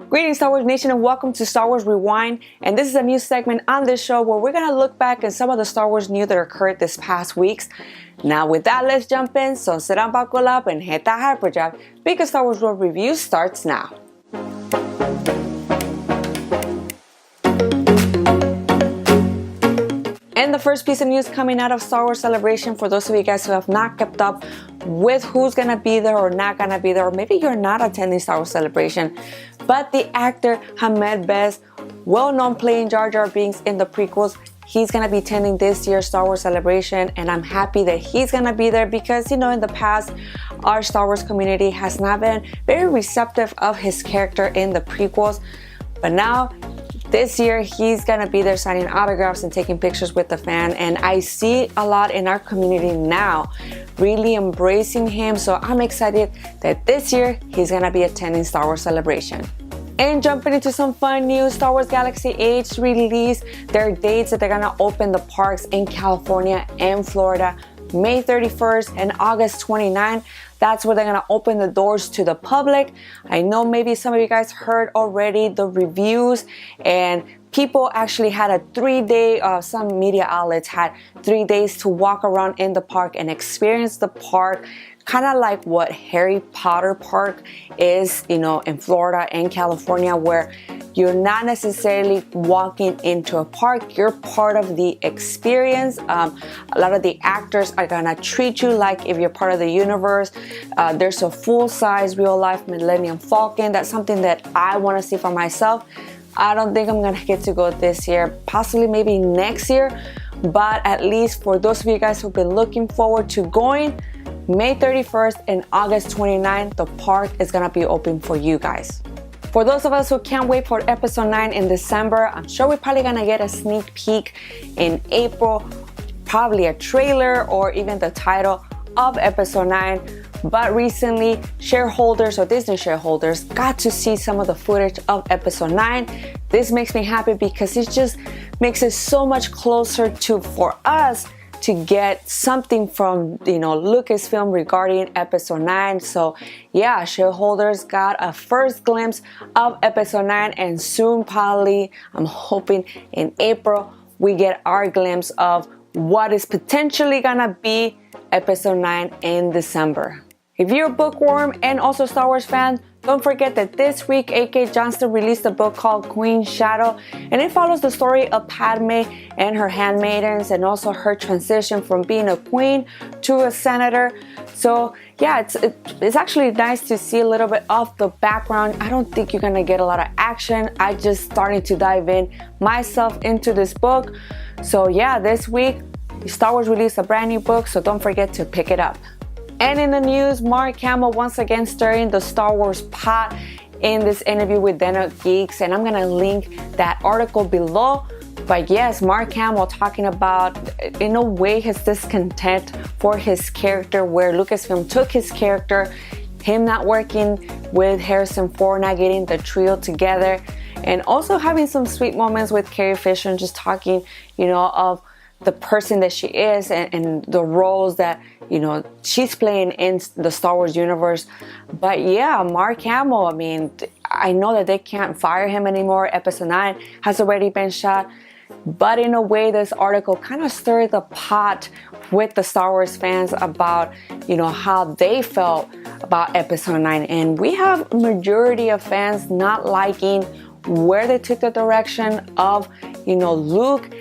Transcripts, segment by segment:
Greetings, Star Wars Nation, and welcome to Star Wars Rewind. And this is a new segment on this show where we're going to look back at some of the Star Wars news that occurred this past weeks. Now, with that, let's jump in. So sit down, buckle up, and hit that hyperdrive because Star Wars World Review starts now. And the first piece of news coming out of Star Wars Celebration, for those of you guys who have not kept up with who's gonna be there or not gonna be there, or maybe you're not attending Star Wars Celebration, but the actor Hamill, well known playing Jar Binks in the prequels, he's gonna be attending this year's Star Wars Celebration, and I'm happy that he's gonna be there because, in the past, our Star Wars community has not been very receptive of his character in the prequels, but now this year, he's gonna be there signing autographs and taking pictures with the fan, and I see a lot in our community now really embracing him, so I'm excited that this year he's gonna be attending Star Wars Celebration. And jumping into some fun news, Star Wars Galaxy Edge released their dates that they're gonna open the parks in California and Florida, May 31st and August 29th. That's where they're gonna open the doors to the public. I know maybe some of you guys heard already the reviews, and people actually had a 3-day, some media outlets had 3 days to walk around in the park and experience the park, kind of like what Harry Potter Park is, in Florida and California, where you're not necessarily walking into a park, you're part of the experience. A lot of the actors are gonna treat you like if you're part of the universe. There's a full-size, real-life Millennium Falcon. That's something that I wanna see for myself. I don't think I'm gonna get to go this year, possibly maybe next year, but at least for those of you guys who've been looking forward to going, May 31st and August 29th, the park is gonna be open for you guys. For those of us who can't wait for episode 9 in December, I'm sure we're probably gonna get a sneak peek in April, probably a trailer or even the title of episode 9. But recently, shareholders or Disney shareholders got to see some of the footage of episode 9. This makes me happy because it just makes it so much closer for us to get something from Lucasfilm regarding episode 9. So yeah, shareholders got a first glimpse of episode 9, and soon, probably, I'm hoping in April, we get our glimpse of what is potentially gonna be episode 9 in December. If you're a bookworm and also Star Wars fan, don't forget that this week A.K. Johnston released a book called Queen's Shadow, and it follows the story of Padme and her handmaidens and also her transition from being a queen to a senator. So yeah, it's actually nice to see a little bit of the background. I don't think you're gonna get a lot of action. I just started to dive in myself into this book. So yeah, this week Star Wars released a brand new book, so don't forget to pick it up. And in the news, Mark Hamill once again stirring the Star Wars pot in this interview with Den of Geeks, and I'm gonna link that article below. But yes, Mark Hamill talking about, in a way, his discontent for his character, where Lucasfilm took his character, him not working with Harrison Ford, not getting the trio together, and also having some sweet moments with Carrie Fisher, and just talking, of the person that she is and the roles that she's playing in the Star Wars universe. But yeah, Mark Hamill, I know that they can't fire him anymore. Episode 9 has already been shot, but in a way, this article kind of stirred the pot with the Star Wars fans about how they felt about episode 9, and we have a majority of fans not liking where they took the direction of Luke.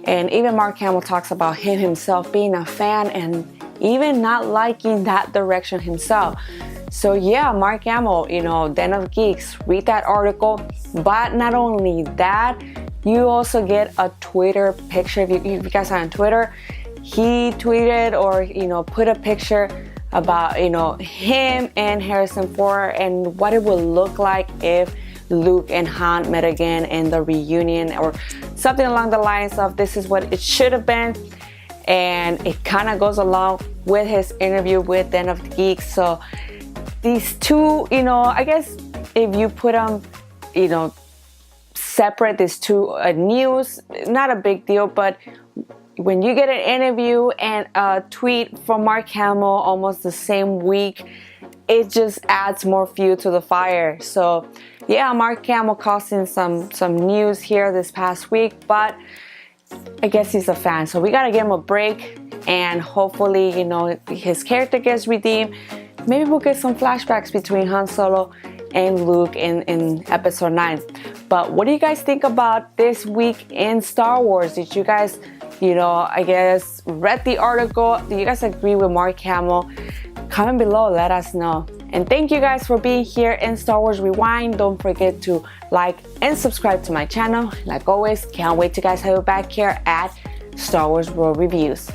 And even Mark Hamill talks about him himself being a fan and even not liking that direction himself. So yeah, Mark Hamill, Den of Geeks, read that article. But not only that, you also get a Twitter picture. If you guys are on Twitter, he tweeted or put a picture about him and Harrison Ford and what it would look like if Luke and Han met again in the reunion, or something along the lines of this is what it should have been. And it kind of goes along with his interview with Den of Geeks. So these two, I guess if you put them, separate, these two news, not a big deal, but when you get an interview and a tweet from Mark Hamill almost the same week, it just adds more fuel to the fire. So yeah, Mark Hamill causing some news here this past week, but I guess he's a fan, so we gotta give him a break, and hopefully, you know, his character gets redeemed. Maybe we'll get some flashbacks between Han Solo and Luke in episode 9. But what do you guys think about this week in Star Wars? Did you guys, you know, I guess, read the article? Do you guys agree with Mark Hamill? Comment below, let us know. And thank you guys for being here in Star Wars Rewind. Don't forget to like and subscribe to my channel. Like always, can't wait to guys have you back here at Star Wars World Reviews.